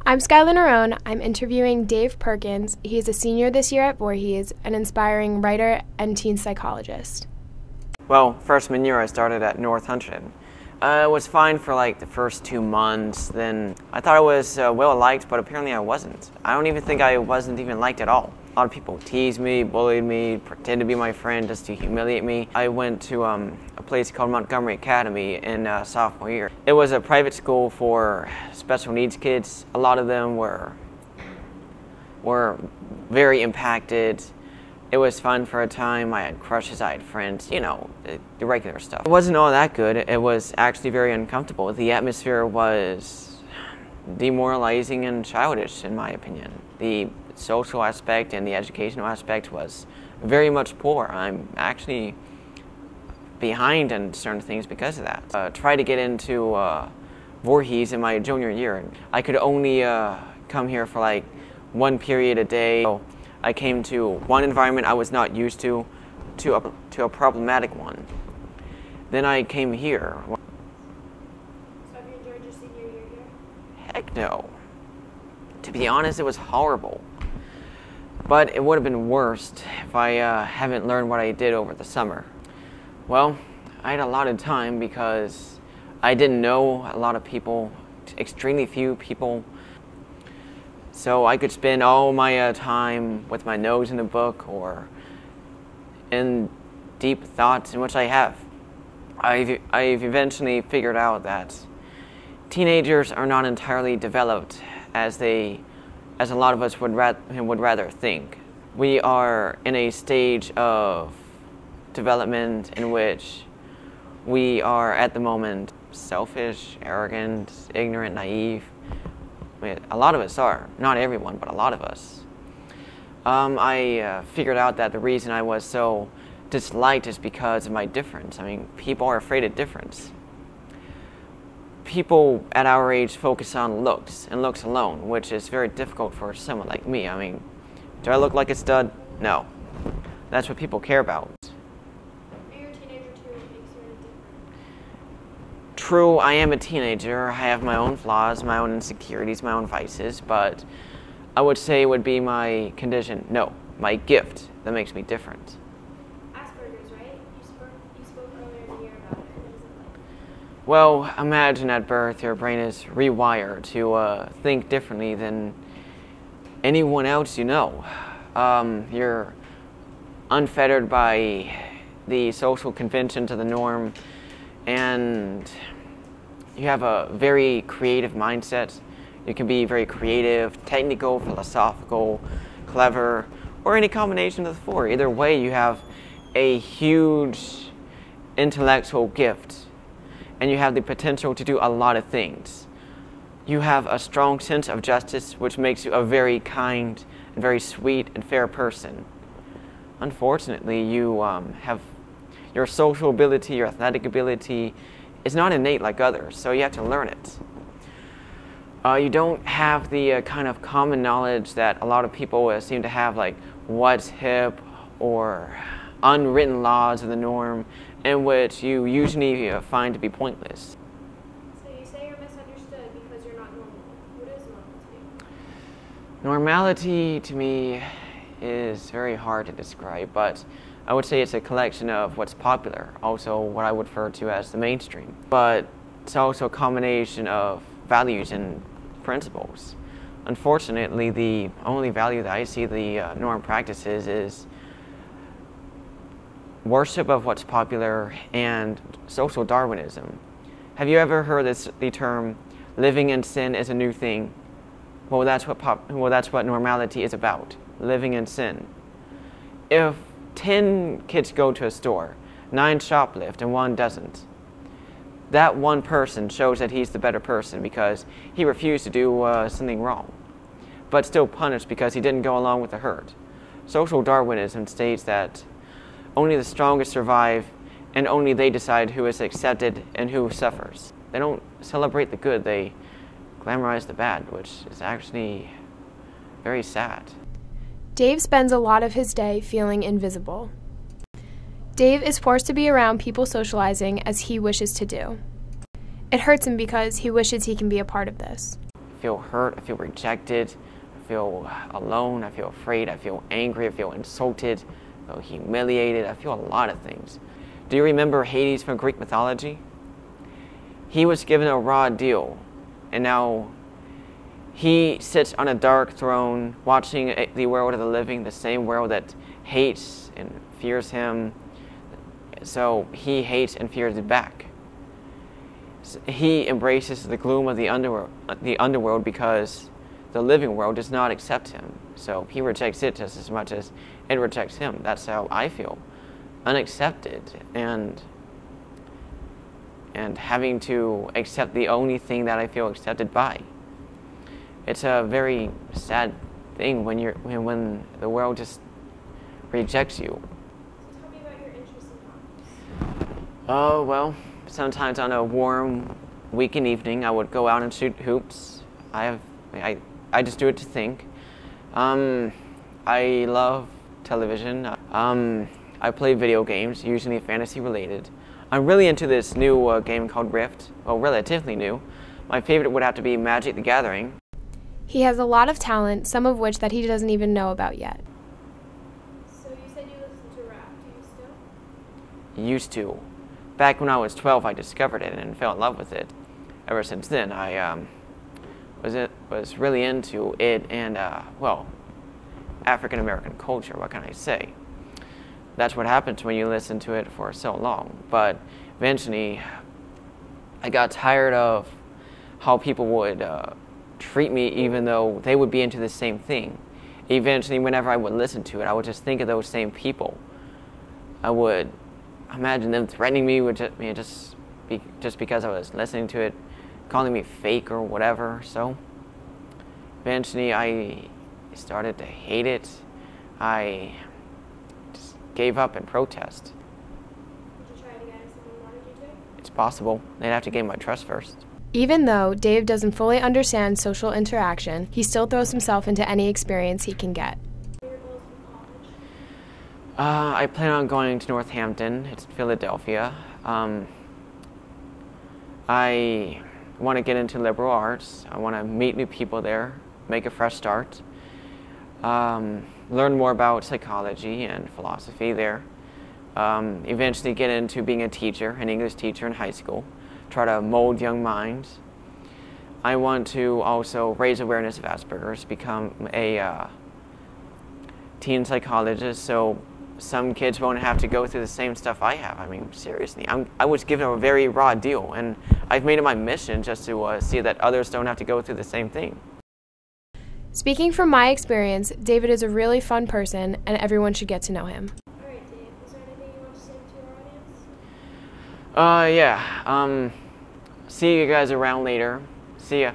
I'm Skylar Narone. I'm interviewing Dave Perkins. He is a senior this year at Voorhees, an inspiring writer and teen psychologist. Well, freshman year I started at Northampton. It was fine for like the first 2 months. Then I thought I was well liked, but apparently I wasn't. I don't even think I wasn't even liked at all. A lot of people teased me, bullied me, pretended to be my friend just to humiliate me. I went to a place called Montgomery Academy in sophomore year. It was a private school for special needs kids. A lot of them were very impacted. It was fun for a time. I had crushes, I had friends, you know, the regular stuff. It wasn't all that good. It was actually very uncomfortable. The atmosphere was demoralizing and childish, in my opinion. The social aspect and the educational aspect was very much poor. I'm actually behind in certain things because of that. Tried to get into Voorhees in my junior year. I could only come here for like 1 period a day. So I came to one environment I was not used to a problematic one. Then I came here. So have you enjoyed your senior year here? Heck no. To be honest, it was horrible. But it would have been worse if I haven't learned what I did over the summer. Well, I had a lot of time because I didn't know a lot of people, extremely few people. So I could spend all my time with my nose in a book or in deep thoughts, in which I have. I've eventually figured out that teenagers are not entirely developed as a lot of us would rather think. We are in a stage of development in which we are at the moment selfish, arrogant, ignorant, naive. I mean, a lot of us are. Not everyone, but a lot of us. I figured out that the reason I was so disliked is because of my difference. I mean, people are afraid of difference. People at our age focus on looks and looks alone, which is very difficult for someone like me. I mean, do I look like a stud? No. That's what people care about. You're a teenager too, what makes you different? True, I am a teenager. I have my own flaws, my own insecurities, my own vices, but I would say it would be my condition, no, my gift that makes me different. Aspergers, right? You spoke earlier in the year about it. What is it like? Well, imagine at birth your brain is rewired to think differently than anyone else you know. You're unfettered by the social conventions of the norm, and you have a very creative mindset. You can be very creative, technical, philosophical, clever, or any combination of the four. Either way, you have a huge intellectual gift, and you have the potential to do a lot of things. You have a strong sense of justice, which makes you a very kind and very sweet and fair person. Unfortunately, you have your social ability, your athletic ability is not innate like others, so you have to learn it. You don't have the kind of common knowledge that a lot of people seem to have, like what's hip or unwritten laws of the norm, in which you usually find to be pointless. So you say you're misunderstood because you're not normal. What is normal to you? Normality to me is very hard to describe, but I would say it's a collection of what's popular, also what I would refer to as the mainstream. But it's also a combination of values and principles. Unfortunately, the only value that I see the norm practices is worship of what's popular and social Darwinism. Have you ever heard the term living in sin is a new thing? Well, that's what normality is about, living in sin. If 10 kids go to a store, 9 shoplift and 1 doesn't, that one person shows that he's the better person because he refused to do something wrong, but still punished because he didn't go along with the herd. Social Darwinism states that only the strongest survive and only they decide who is accepted and who suffers. They don't celebrate the good, they glamorize the bad, which is actually very sad. Dave spends a lot of his day feeling invisible. Dave is forced to be around people socializing as he wishes to do. It hurts him because he wishes he can be a part of this. feel hurt, I feel rejected, I feel alone, I feel afraid, I feel angry, I feel insulted, I feel humiliated, I feel a lot of things. Do you remember Hades from Greek mythology? He was given a raw deal, and now he sits on a dark throne watching the world of the living, the same world that hates and fears him. So he hates and fears it back. He embraces the gloom of the underworld because the living world does not accept him. So he rejects it just as much as it rejects him. That's how I feel. Unaccepted and having to accept the only thing that I feel accepted by. It's a very sad thing when the world just rejects you. So tell me about your interests and hobbies. Oh, well, sometimes on a warm weekend evening, I would go out and shoot hoops. I just do it to think. I love television. I play video games, usually fantasy related. I'm really into this new game called Rift. Well, relatively new. My favorite would have to be Magic the Gathering. He has a lot of talent, some of which that he doesn't even know about yet. So you said you listen to rap. Do you still? Used to. Back when I was 12, I discovered it and fell in love with it. Ever since then, I was really into it and, well, African American culture, what can I say? That's what happens when you listen to it for so long. But eventually, I got tired of how people would treat me even though they would be into the same thing. Eventually, whenever I would listen to it, I would just think of those same people. I would imagine them threatening me with just because I was listening to it, calling me fake or whatever. So eventually, I started to hate it. I just gave up and protest. Would you try it again if someone wanted you to? It's possible. They'd have to gain my trust first. Even though Dave doesn't fully understand social interaction, he still throws himself into any experience he can get. What are your goals for college? I plan on going to Northampton. It's Philadelphia. I want to get into liberal arts. I want to meet new people there, make a fresh start, learn more about psychology and philosophy there. Eventually get into being a teacher, an English teacher in high school. Try to mold young minds. I want to also raise awareness of Aspergers, become a teen psychologist, so some kids won't have to go through the same stuff I have. I mean, seriously, I was given a very raw deal, and I've made it my mission just to see that others don't have to go through the same thing. Speaking from my experience, David is a really fun person, and everyone should get to know him. All right, Dave, is there anything you want to say to our audience? Yeah. See you guys around later. See ya.